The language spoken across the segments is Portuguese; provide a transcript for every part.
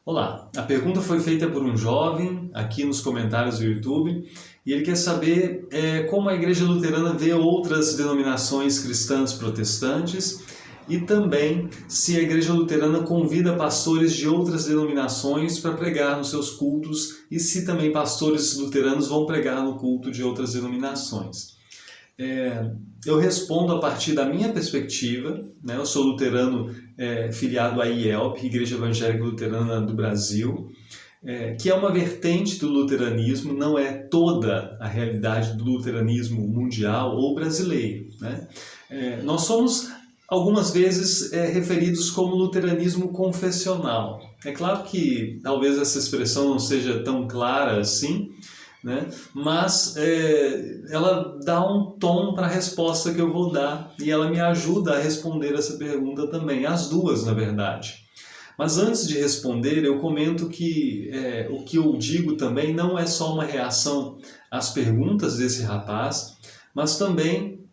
Olá, a pergunta foi feita por um jovem aqui nos comentários do YouTube e ele quer saber como a Igreja Luterana vê outras denominações cristãs protestantes e também se a Igreja Luterana convida pastores de outras denominações para pregar nos seus cultos e se também pastores luteranos vão pregar no culto de outras denominações. Eu respondo a partir da minha perspectiva, né? Eu sou luterano filiado à IELP, Igreja Evangélica Luterana do Brasil, que é uma vertente do luteranismo, não é toda a realidade do luteranismo mundial ou brasileiro, né? Nós somos algumas vezes referidos como luteranismo confessional. É claro que talvez essa expressão não seja tão clara assim, né? Mas ela dá um tom para a resposta que eu vou dar e ela me ajuda a responder essa pergunta também, as duas na verdade. Mas antes de responder, eu comento que o que eu digo também não é só uma reação às perguntas desse rapaz, mas também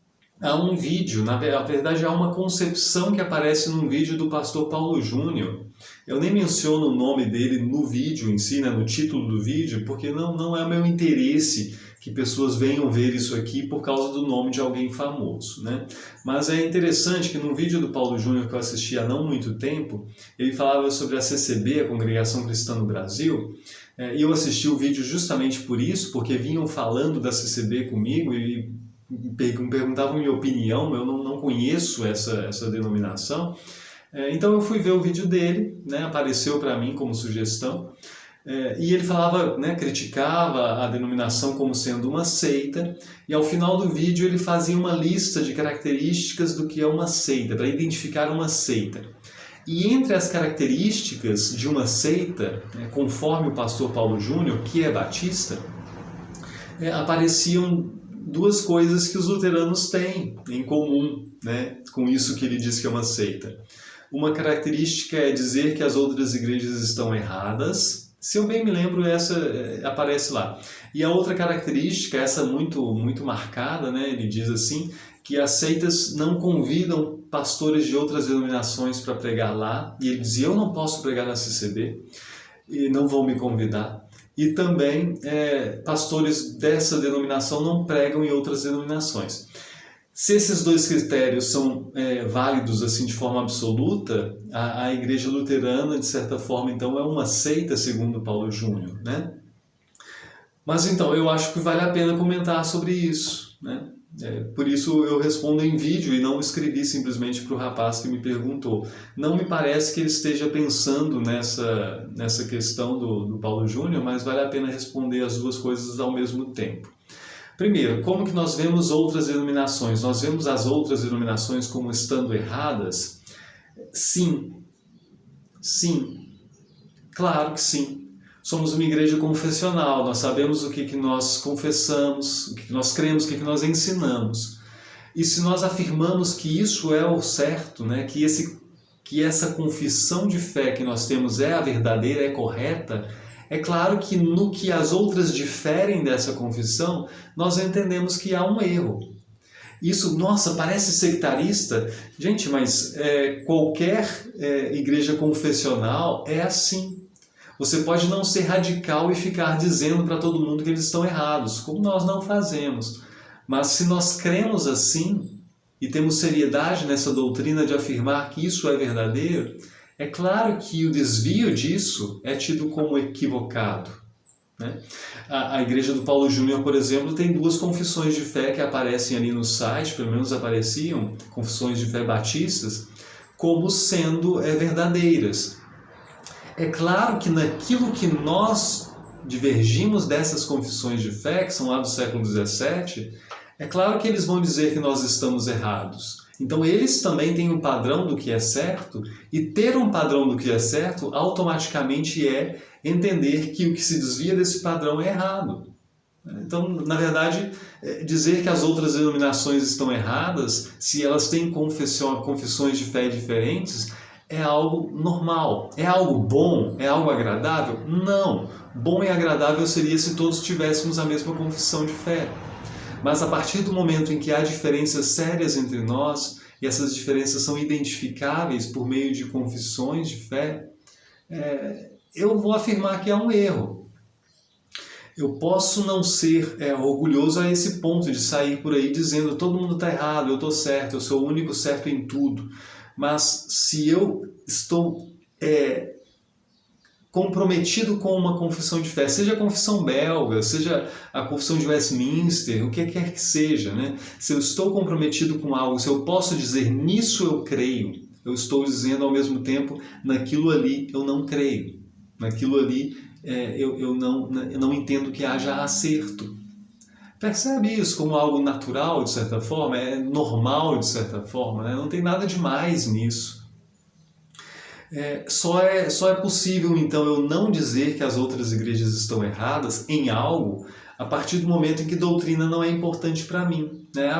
há um vídeo, na verdade há uma concepção que aparece num vídeo do pastor Paulo Júnior. Eu nem menciono o nome dele no vídeo em si, né, no título do vídeo, porque não é meu interesse que pessoas venham ver isso aqui por causa do nome de alguém famoso, né? Mas é interessante que no vídeo do Paulo Júnior que eu assisti há não muito tempo, ele falava sobre a CCB, a Congregação Cristã no Brasil, e eu assisti o vídeo justamente por isso, porque vinham falando da CCB comigo e me perguntavam minha opinião, eu não conheço essa denominação. Então eu fui ver o vídeo dele, né, apareceu para mim como sugestão, e ele falava, né, criticava a denominação como sendo uma seita, e ao final do vídeo ele fazia uma lista de características do que é uma seita, para identificar uma seita. E entre as características de uma seita, conforme o pastor Paulo Júnior, que é batista, apareciam duas coisas que os luteranos têm em comum, né, com isso que ele diz que é uma seita. Uma característica é dizer que as outras igrejas estão erradas. Se eu bem me lembro, essa aparece lá. E a outra característica, essa muito marcada, né, ele diz assim, que as seitas não convidam pastores de outras denominações para pregar lá. E ele dizia, eu não posso pregar na CCB e não vão me convidar. E também pastores dessa denominação não pregam em outras denominações. Se esses dois critérios são válidos assim de forma absoluta, a Igreja Luterana, de certa forma, então, é uma seita, segundo Paulo Júnior, né? Mas então, eu acho que vale a pena comentar sobre isso, né? Por isso eu respondo em vídeo e não escrevi simplesmente para o rapaz que me perguntou. Não me parece que ele esteja pensando nessa questão do Paulo Júnior, mas vale a pena responder as duas coisas ao mesmo tempo. Primeiro, como que nós vemos outras denominações? Nós vemos as outras denominações como estando erradas? Sim. Sim. Claro que sim. Somos uma igreja confessional, nós sabemos o que nós confessamos, o que nós cremos, o que nós ensinamos. E se nós afirmamos que isso é o certo, né, que essa confissão de fé que nós temos é a verdadeira, é correta, é claro que no que as outras diferem dessa confissão, nós entendemos que há um erro. Isso, nossa, parece sectarista. Gente, mas qualquer igreja confessional é assim. Você pode não ser radical e ficar dizendo para todo mundo que eles estão errados, como nós não fazemos. Mas se nós cremos assim e temos seriedade nessa doutrina de afirmar que isso é verdadeiro, é claro que o desvio disso é tido como equivocado, né? A igreja do Paulo Júnior, por exemplo, tem duas confissões de fé que aparecem ali no site, pelo menos apareciam, confissões de fé batistas, como sendo verdadeiras. É claro que naquilo que nós divergimos dessas confissões de fé, que são lá do século XVII, é claro que eles vão dizer que nós estamos errados. Então eles também têm um padrão do que é certo, e ter um padrão do que é certo automaticamente é entender que o que se desvia desse padrão é errado. Então, na verdade, dizer que as outras denominações estão erradas, se elas têm confissões de fé diferentes, é algo normal. É algo bom? É algo agradável? Não. Bom e agradável seria se todos tivéssemos a mesma confissão de fé. Mas a partir do momento em que há diferenças sérias entre nós, e essas diferenças são identificáveis por meio de confissões de fé, eu vou afirmar que é um erro. Eu posso não ser orgulhoso a esse ponto de sair por aí dizendo todo mundo está errado, eu estou certo, eu sou o único certo em tudo. Mas se eu estou comprometido com uma confissão de fé, seja a confissão belga, seja a confissão de Westminster, o que quer que seja, né? Se eu estou comprometido com algo, se eu posso dizer nisso eu creio, eu estou dizendo ao mesmo tempo naquilo ali eu não creio, naquilo ali eu não entendo que haja acerto. Percebe isso como algo natural, de certa forma, é normal, de certa forma, né? Não tem nada demais nisso. Só é possível, então, eu não dizer que as outras igrejas estão erradas em algo a partir do momento em que doutrina não é importante para mim. Né?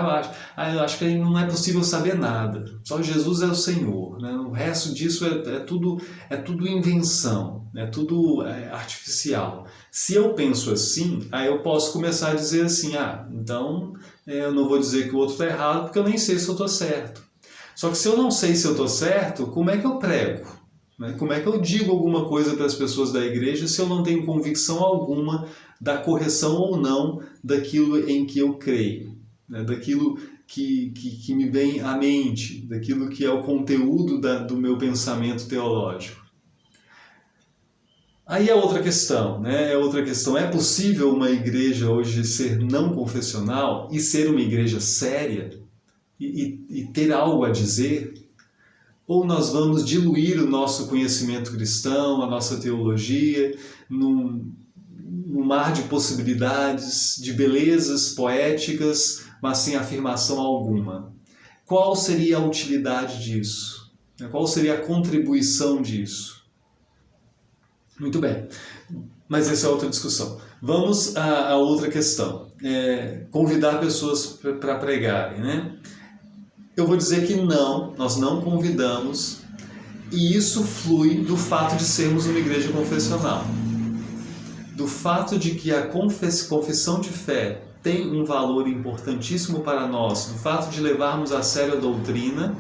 Eu acho que não é possível saber nada. Só Jesus é o Senhor. Né? O resto disso é tudo invenção, é tudo artificial. Se eu penso assim, aí eu posso começar a dizer assim, então eu não vou dizer que o outro está errado porque eu nem sei se eu estou certo. Só que se eu não sei se eu estou certo, como é que eu prego? Como é que eu digo alguma coisa para as pessoas da igreja se eu não tenho convicção alguma da correção ou não daquilo em que eu creio, né? Daquilo que me vem à mente, daquilo que é o conteúdo do meu pensamento teológico. Aí é outra questão, né? É possível uma igreja hoje ser não confessional e ser uma igreja séria e ter algo a dizer? Ou nós vamos diluir o nosso conhecimento cristão, a nossa teologia, num mar de possibilidades, de belezas poéticas, mas sem afirmação alguma? Qual seria a utilidade disso? Qual seria a contribuição disso? Muito bem, mas essa é outra discussão. Vamos a outra questão. Convidar pessoas para pregarem, né? Eu vou dizer que não, nós não convidamos, e isso flui do fato de sermos uma igreja confessional. Do fato de que a confissão de fé tem um valor importantíssimo para nós, do fato de levarmos a sério a doutrina,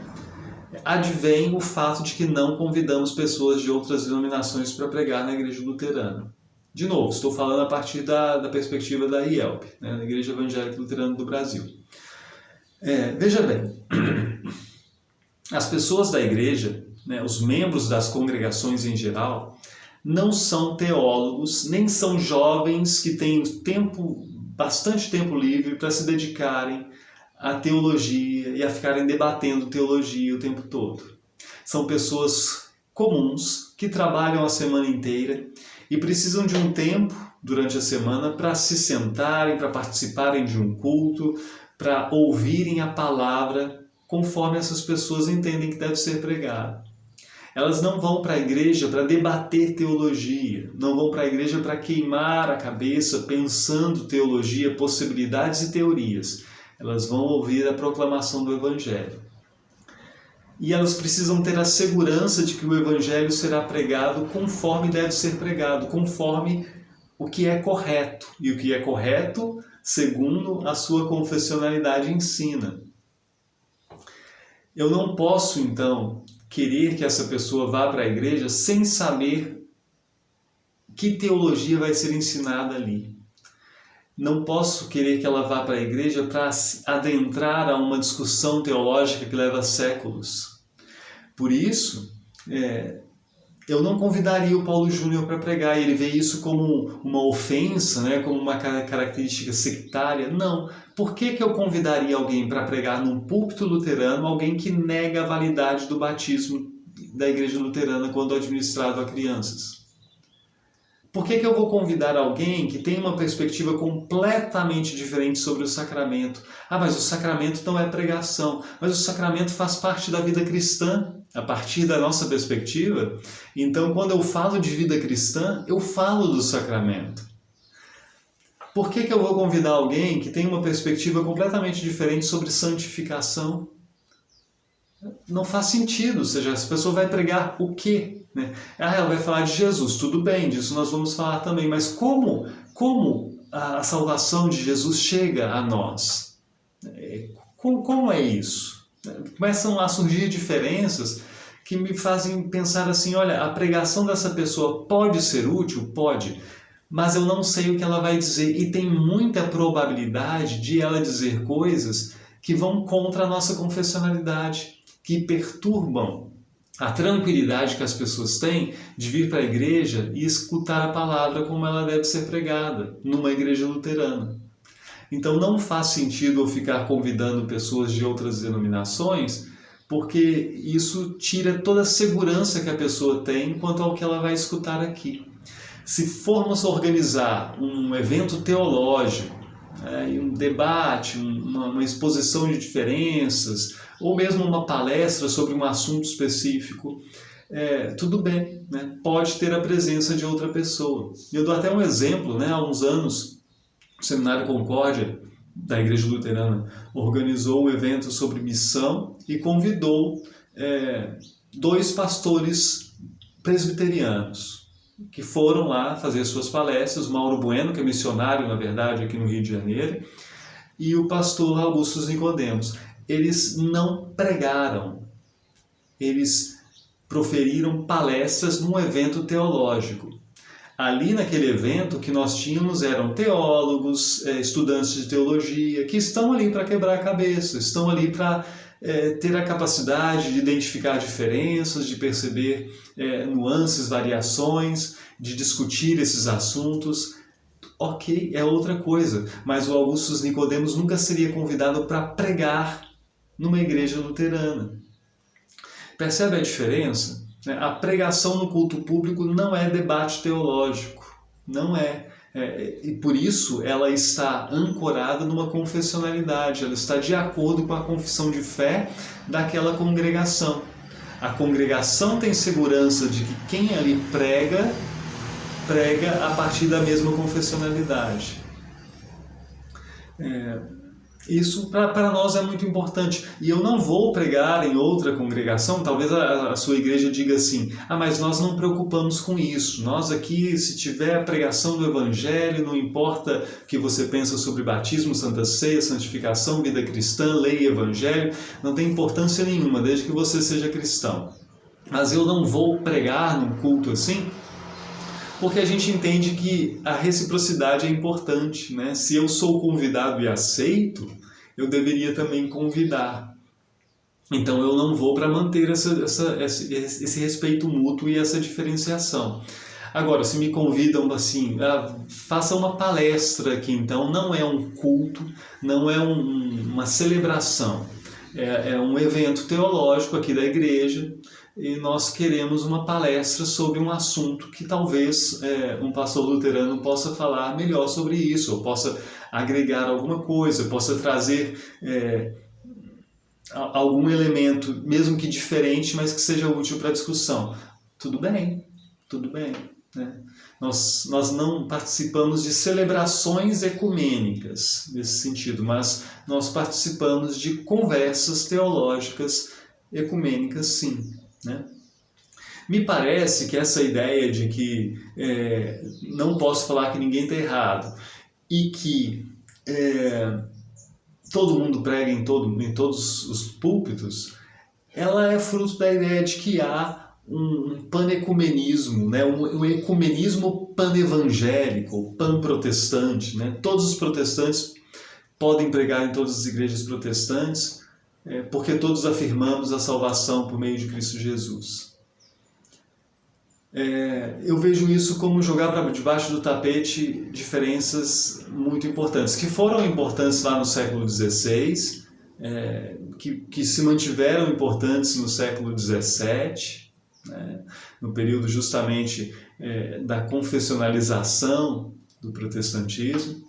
advém o fato de que não convidamos pessoas de outras denominações para pregar na igreja luterana. De novo, estou falando a partir da perspectiva da IELP, né, da Igreja Evangélica Luterana do Brasil. Veja bem, as pessoas da igreja, né, os membros das congregações em geral, não são teólogos, nem são jovens que têm bastante tempo livre para se dedicarem à teologia e a ficarem debatendo teologia o tempo todo. São pessoas comuns que trabalham a semana inteira e precisam de um tempo durante a semana para se sentarem, para participarem de um culto, para ouvirem a palavra conforme essas pessoas entendem que deve ser pregada. Elas não vão para a igreja para debater teologia, não vão para a igreja para queimar a cabeça pensando teologia, possibilidades e teorias. Elas vão ouvir a proclamação do Evangelho. E elas precisam ter a segurança de que o Evangelho será pregado conforme deve ser pregado, conforme o que é correto. E o que é correto segundo a sua confessionalidade ensina. Eu não posso, então, querer que essa pessoa vá para a igreja sem saber que teologia vai ser ensinada ali. Não posso querer que ela vá para a igreja para adentrar a uma discussão teológica que leva séculos. Por isso, eu não convidaria o Paulo Júnior para pregar, e ele vê isso como uma ofensa, né, como uma característica sectária. Não. Por que eu convidaria alguém para pregar num púlpito luterano, alguém que nega a validade do batismo da igreja luterana quando administrado a crianças? Por que eu vou convidar alguém que tem uma perspectiva completamente diferente sobre o sacramento? Mas o sacramento não é pregação, mas o sacramento faz parte da vida cristã, a partir da nossa perspectiva. Então, quando eu falo de vida cristã, eu falo do sacramento. Por que eu vou convidar alguém que tem uma perspectiva completamente diferente sobre santificação? Não faz sentido, ou seja, essa pessoa vai pregar o quê? Ela vai falar de Jesus, tudo bem, disso nós vamos falar também, mas como a salvação de Jesus chega a nós? Como é isso? Começam a surgir diferenças que me fazem pensar assim, olha, a pregação dessa pessoa pode ser útil? Pode, mas eu não sei o que ela vai dizer e tem muita probabilidade de ela dizer coisas que vão contra a nossa confessionalidade, que perturbam a tranquilidade que as pessoas têm de vir para a igreja e escutar a palavra como ela deve ser pregada numa igreja luterana. Então não faz sentido eu ficar convidando pessoas de outras denominações, porque isso tira toda a segurança que a pessoa tem quanto ao que ela vai escutar aqui. Se formos organizar um evento teológico, um debate, uma exposição de diferenças, ou mesmo uma palestra sobre um assunto específico, tudo bem, né? Pode ter a presença de outra pessoa. Eu dou até um exemplo, né? Há uns anos, o Seminário Concórdia, da Igreja Luterana, organizou um evento sobre missão e convidou 2 pastores presbiterianos, que foram lá fazer suas palestras, o Mauro Bueno, que é missionário, na verdade, aqui no Rio de Janeiro, e o pastor Augusto Nicodemos. Eles não pregaram, eles proferiram palestras num evento teológico. Ali naquele evento que nós tínhamos eram teólogos, estudantes de teologia, que estão ali para quebrar a cabeça, estão ali para ter a capacidade de identificar diferenças, de perceber nuances, variações, de discutir esses assuntos. Ok, é outra coisa, mas o Augusto Nicodemos nunca seria convidado para pregar numa igreja luterana. Percebe a diferença? A pregação no culto público não é debate teológico, não é. E por isso ela está ancorada numa confessionalidade, ela está de acordo com a confissão de fé daquela congregação. A congregação tem segurança de que quem ali prega a partir da mesma confessionalidade. Isso para nós é muito importante. E eu não vou pregar em outra congregação, talvez a sua igreja diga assim, mas nós não preocupamos com isso. Nós aqui, se tiver a pregação do Evangelho, não importa o que você pensa sobre batismo, Santa Ceia, santificação, vida cristã, lei e Evangelho, não tem importância nenhuma, desde que você seja cristão. Mas eu não vou pregar num culto assim, porque a gente entende que a reciprocidade é importante, né? Se eu sou convidado e aceito, eu deveria também convidar. Então eu não vou para manter esse respeito mútuo e essa diferenciação. Agora, se me convidam assim, faça uma palestra aqui, então não é um culto, não é uma celebração, é um evento teológico aqui da igreja, e nós queremos uma palestra sobre um assunto que talvez um pastor luterano possa falar melhor sobre isso, ou possa agregar alguma coisa, possa trazer algum elemento, mesmo que diferente, mas que seja útil para a discussão. Tudo bem, né? Nós não participamos de celebrações ecumênicas nesse sentido, mas nós participamos de conversas teológicas ecumênicas, sim. Né? Me parece que essa ideia de que não posso falar que ninguém está errado e que todo mundo prega em todos os púlpitos, ela é fruto da ideia de que há um panecumenismo, né? um ecumenismo panevangélico, panprotestante. Né? Todos os protestantes podem pregar em todas as igrejas protestantes, porque todos afirmamos a salvação por meio de Cristo Jesus. Eu vejo isso como jogar para debaixo do tapete diferenças muito importantes, que foram importantes lá no século XVI, que se mantiveram importantes no século XVII, né, no período justamente da confessionalização do protestantismo,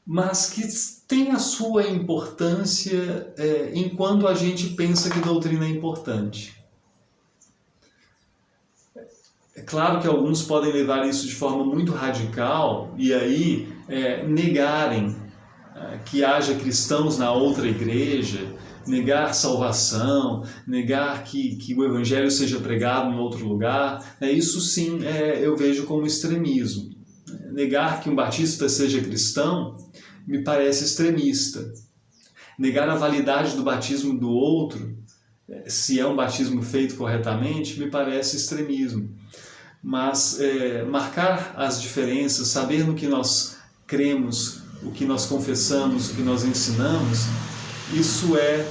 mas que tem a sua importância enquanto a gente pensa que doutrina é importante. É claro que alguns podem levar isso de forma muito radical e aí negarem que haja cristãos na outra igreja, negar salvação, negar que o evangelho seja pregado em outro lugar. Isso sim eu vejo como extremismo. Negar que um batista seja cristão me parece extremista. Negar a validade do batismo do outro se é um batismo feito corretamente, me parece extremismo. Mas marcar as diferenças, saber no que nós cremos, o que nós confessamos, o que nós ensinamos, isso é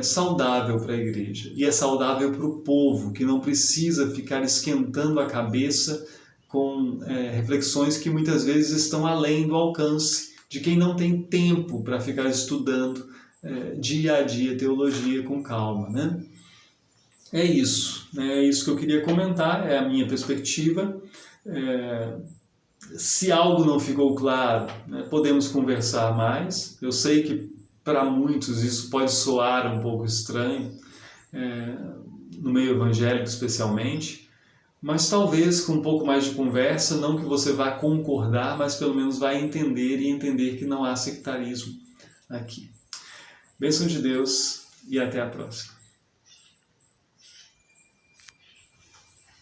saudável para a igreja e é saudável para o povo, que não precisa ficar esquentando a cabeça com reflexões que muitas vezes estão além do alcance de quem não tem tempo para ficar estudando dia a dia teologia com calma, né? É isso que eu queria comentar, é a minha perspectiva. Se algo não ficou claro, podemos conversar mais. Eu sei que para muitos isso pode soar um pouco estranho, no meio evangélico especialmente, mas talvez com um pouco mais de conversa, não que você vá concordar, mas pelo menos vai entender e entender que não há sectarismo aqui. Bênção de Deus e até a próxima.